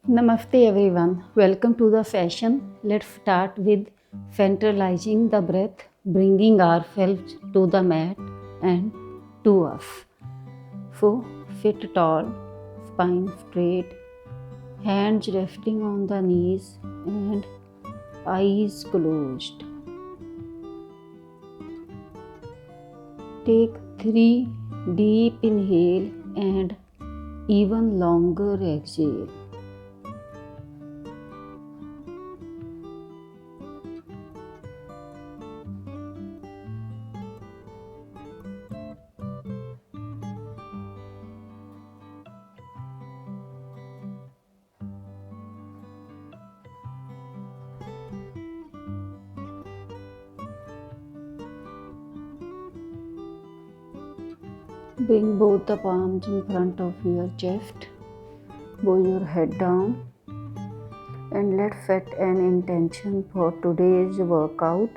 Namaste everyone. Welcome to the fashion. Let's start with centralizing the breath, bringing ourselves to the mat and to us. So sit tall, spine straight, hands resting on the knees and eyes closed. Take 3 deep inhale and even longer exhale. Bring both the palms in front of your chest. Bow your head down and let's set an intention for today's workout.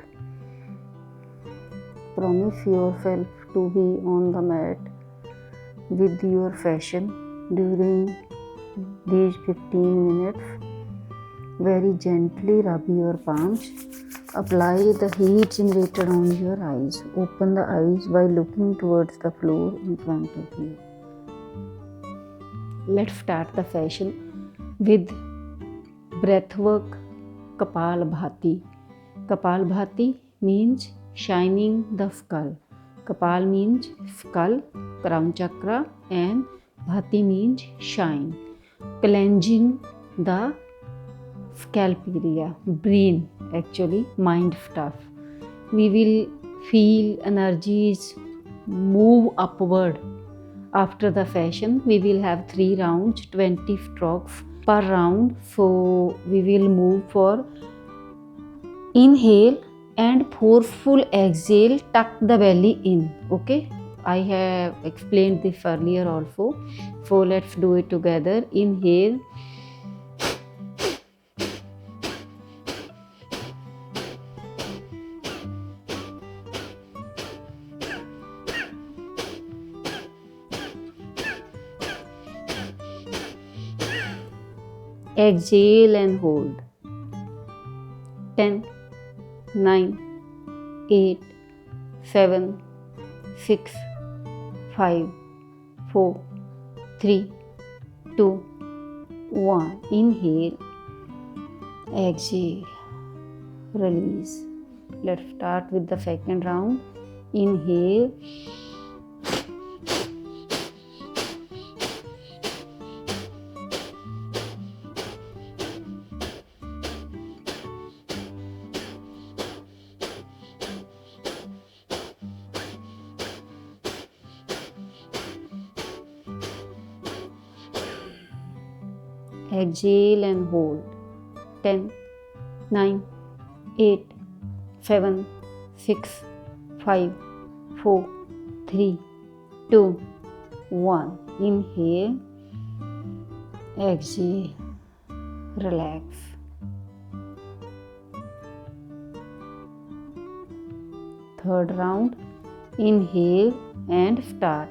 Promise yourself to be on the mat with your fashion during these 15 minutes. Very gently rub your palms. Apply the heat generated on your eyes. Open the eyes by looking towards the floor in front of you. Let's start the fashion with breathwork Kapalbhati. Kapalbhati means shining the skull. Kapal means skull, crown chakra, and Bhati means shine. Cleansing the scalp area, brain, actually, mind stuff. We will feel energies move upward. After the fashion, we will have 3 rounds, 20 strokes per round. So we will move for inhale and forceful exhale, tuck the belly in. Okay, I have explained this earlier also. So let's do it together. Inhale. Exhale and hold. 10, 9, 8, 7, 6, 5, 4, 3, 2, 1. Inhale, exhale, release. Let's start with the second round. Inhale. Exhale and hold. 10, 9, 8, 7, 6, 5, 4, 3, 2, 1. Inhale, exhale, relax. Third round. Inhale and start.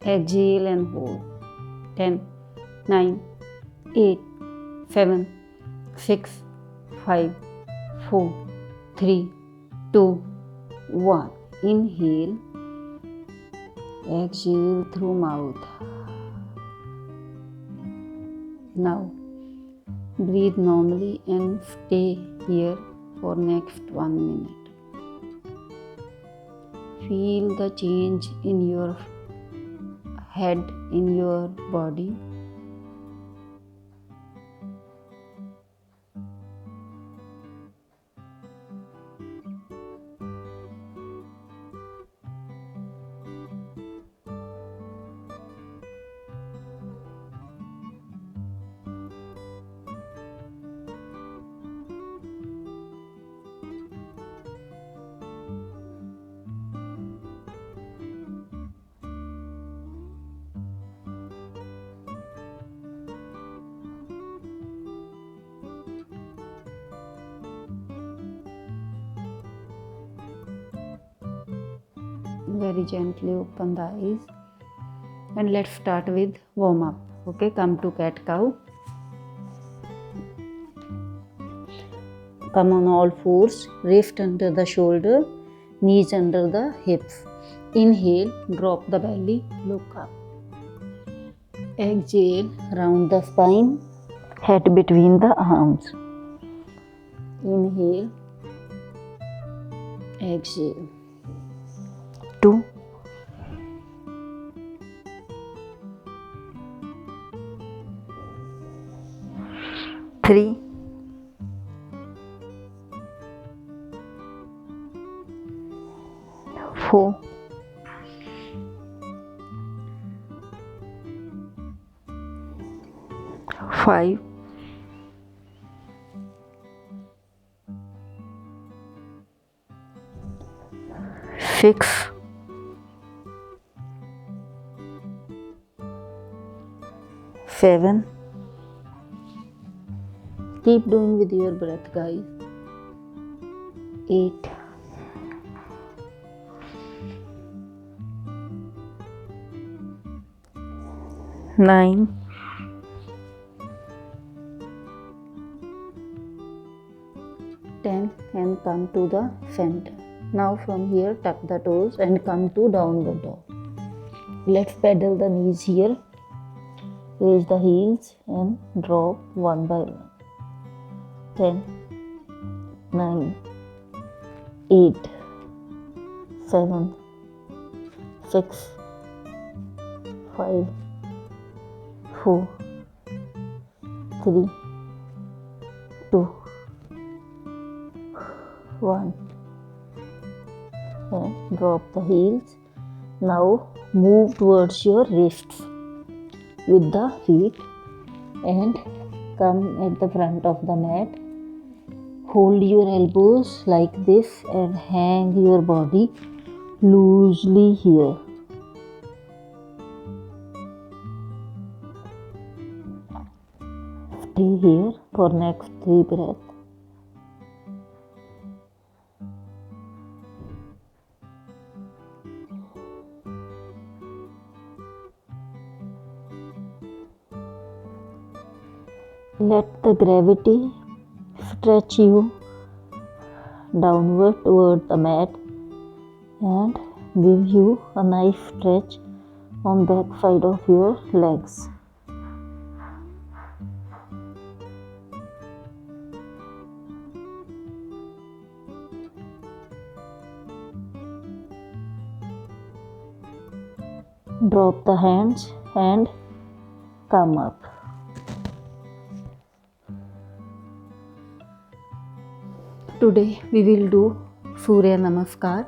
Exhale and hold. 10, 9, 8, 7, 6, 5, 4, 3, 2, 1. Inhale, exhale through mouth. Now, breathe normally and stay here for next 1 minute. Feel the change in your head, in your body. very gently open the eyes, and let's start with warm up. Okay, come to cat cow. Come on all fours, wrist under the shoulder, knees under the hips. Inhale, drop the belly, look up. Exhale, round the spine, head between the arms. Inhale, exhale. 2, 3, 4, 5, 6, 7. Keep doing with your breath, guys. 8, 9, 10, and come to the center. Now from here tuck the toes and come to downward dog. Let's pedal the knees here. Raise the heels and drop one by one. 10, 9, 8, 7, 6, 5, 4, 3, 2, 1, and drop the heels. Now move towards your wrists with the feet and come at the front of the mat. Hold your elbows like this and hang your body loosely here. Stay here for next 3 breaths. Let the gravity stretch you downward toward the mat and give you a nice stretch on back side of your legs. Drop the hands and come up. Today we will do Surya Namaskar.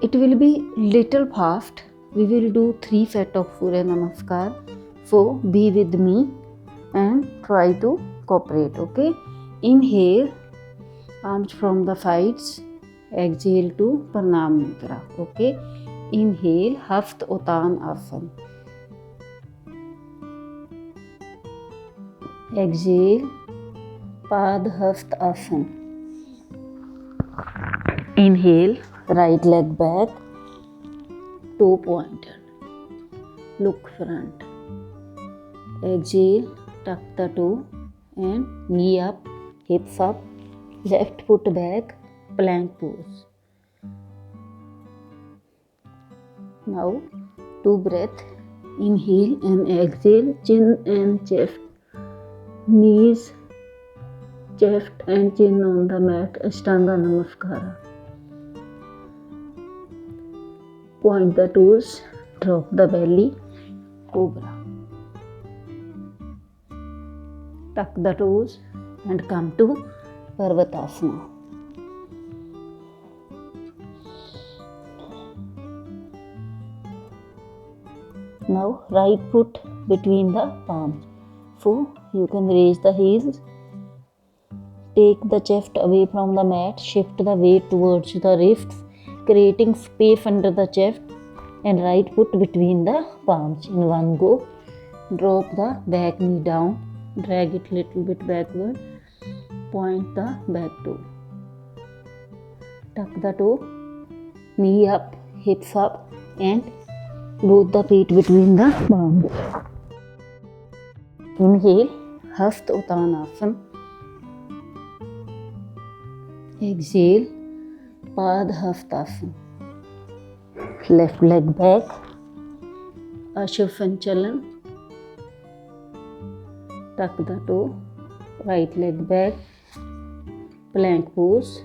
It will be little fast. We will do 3 sets of Surya Namaskar. So be with me and try to cooperate. Okay. Inhale, arms from the sides. Exhale to Pranam Mudra. Okay. Inhale, Hast Uttan Asana. Exhale, Padhast Asana. Inhale, right leg back, toe pointed. Look front. Exhale, tuck the toe and knee up, hips up, left foot back, plank pose. Now 2 breaths. Inhale and exhale, chin and chest, knees, chest and chin on the mat, Ashtanga Namaskara. Point the toes, drop the belly, Cobra. Tuck the toes and come to Parvatasana. Now right foot between the palms. So you can raise the heels. Take the chest away from the mat, shift the weight towards the wrists, creating space under the chest, and right foot between the palms. In one go, drop the back knee down, drag it little bit backward, point the back toe. Tuck the toe, knee up, hips up and both the feet between the palms. Inhale, Hasta Uttanasana. Exhale, Padhastasana. Left leg back, Ashafanchalan. Tuck the toe, right leg back, plank pose.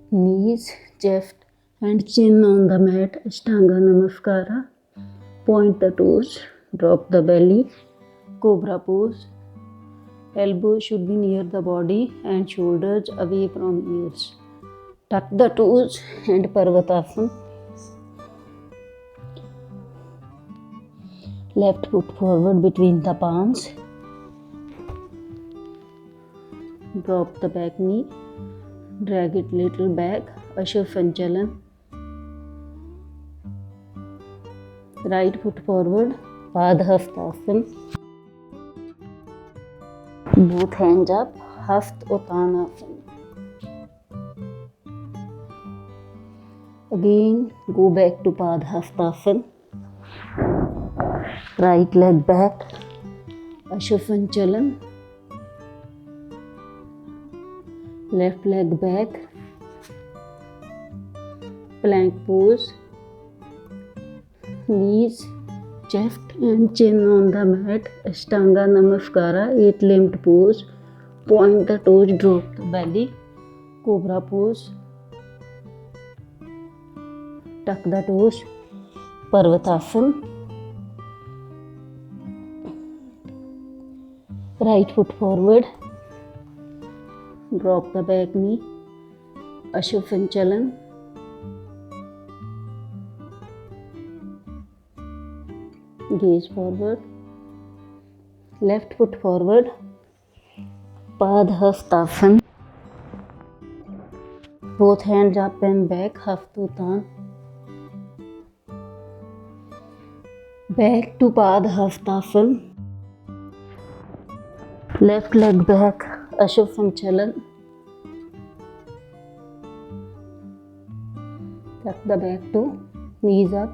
Knees, chest and chin on the mat, Ashtanga Namaskara. Point the toes, drop the belly, Cobra pose. Elbows should be near the body and shoulders away from ears. Tuck the toes and Parvatasana. Left foot forward between the palms. Drop the back knee. Drag it little back. Ashafanchalan. Right foot forward. Padhastasana. Both hands up. Hasta Uttanasana. Again, go back to Padhastasana. Right leg back. Ashafanchalan. Left leg back. Plank pose. Knees, chest and chin on the mat. Ashtanga Namaskara, 8-limbed pose. Point the toes, drop the belly. Cobra pose. Tuck the toes. Parvatasana. Right foot forward. Drop the back knee. Ashafanchalan. Gaze forward. Left foot forward. Padhastasana. Both hands up and back. Hasta Uttanasana. Back to Padhastasana. Left leg back. Ashafanchalan. Tuck the back toe. Knees up.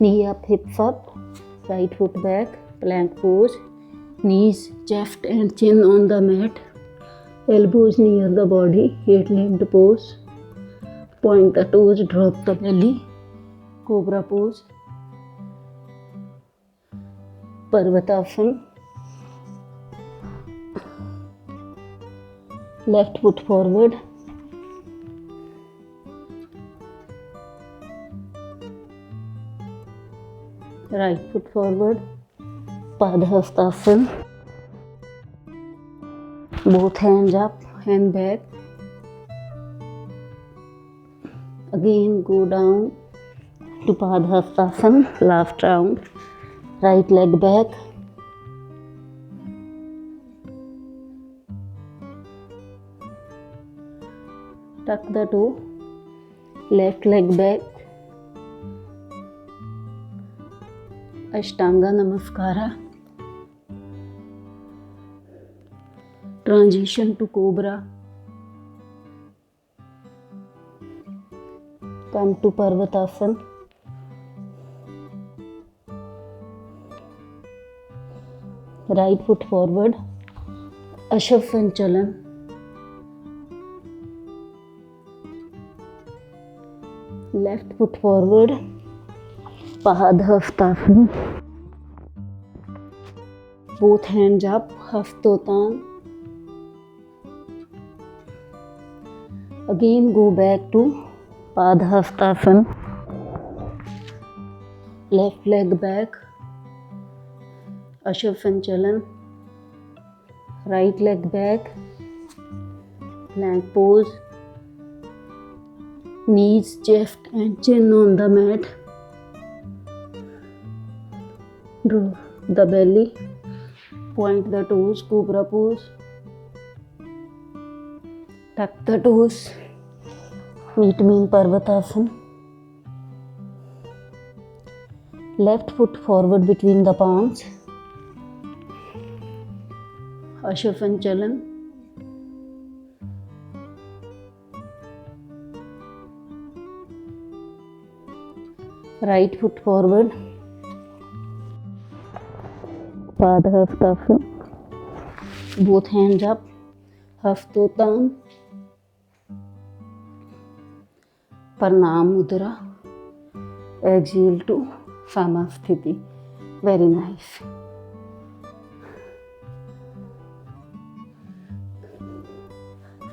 Knee up, hips up. Right foot back. Plank pose. Knees, chest and chin on the mat. Elbows near the body. 8-limbed pose. Point the toes, drop the belly. Cobra pose. Parvatasana. Left foot forward. Right foot forward. Padhastasana. Both hands up and back. Again go down to Padhastasana. Last round. Right leg back. Tuck the toe. Left leg back. Ashtanga Namaskara. Transition to Cobra. Come to Parvatasana. Right foot forward. Ashafanchalan. Left foot forward. Padhastasana. Both hands up. Hasta Uttanasana. Again go back to Padhastasana. Left leg back. Ashafanchalan. Right leg back. Plank pose. Knees, chest and chin on the mat. Draw the belly. Point the toes, Cobra pose. Tuck the toes. Meet me in Parvatasana. Left foot forward between the palms. Ashafanchalan. Right foot forward. Pad Hastaf. Both hands up. Haftotam. Pranam Mudra. Exhale to Samasthiti. Very nice.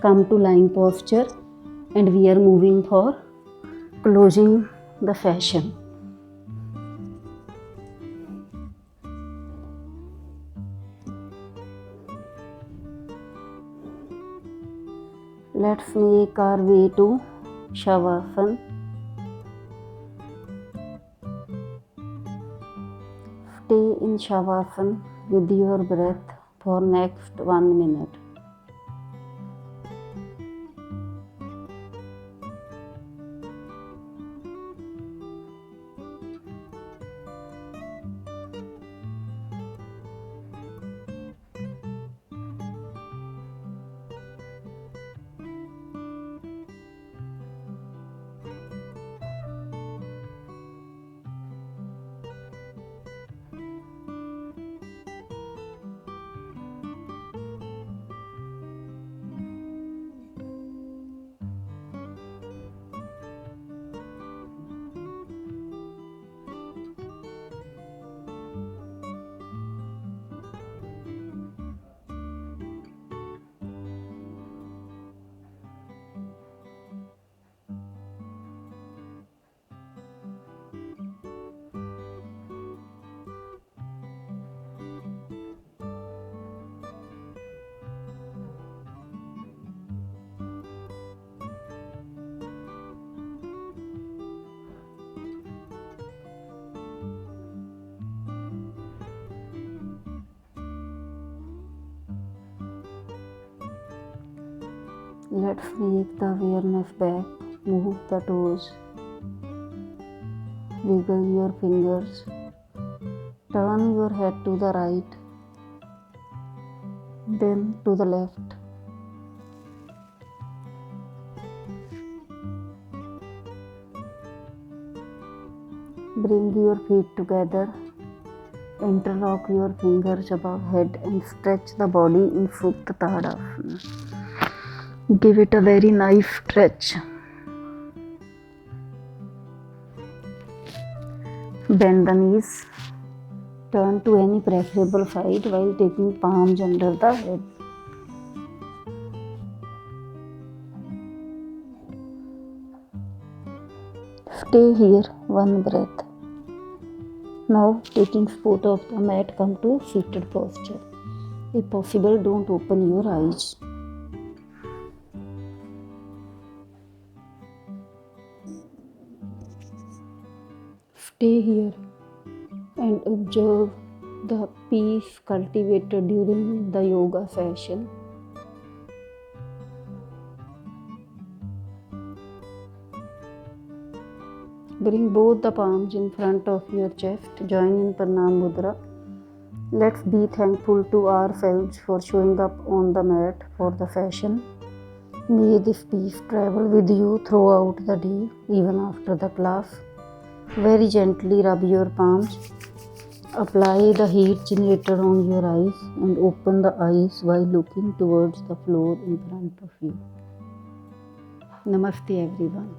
Come to lying posture, and we are moving for closing the session. Let's make our way to Shavasana. Stay in Shavasana with your breath for next 1 minute. Let's make the awareness back. Move the toes. Wiggle your fingers. Turn your head to the right, then to the left. Bring your feet together. Interlock your fingers above head and stretch the body in Supta Tadasana. Give it a very nice stretch. Bend the knees. Turn to any preferable side while taking palms under the head. Stay here, one breath. Now, taking foot off the mat, come to seated posture. If possible, don't open your eyes. Stay here and observe the peace cultivated during the yoga session. Bring both the palms in front of your chest. Join in Pranam Mudra. Let's be thankful to ourselves for showing up on the mat for the session. May this peace travel with you throughout the day, even after the class. Very gently rub your palms. Apply the heat generated on your eyes and open the eyes while looking towards the floor in front of you. Namaste everyone.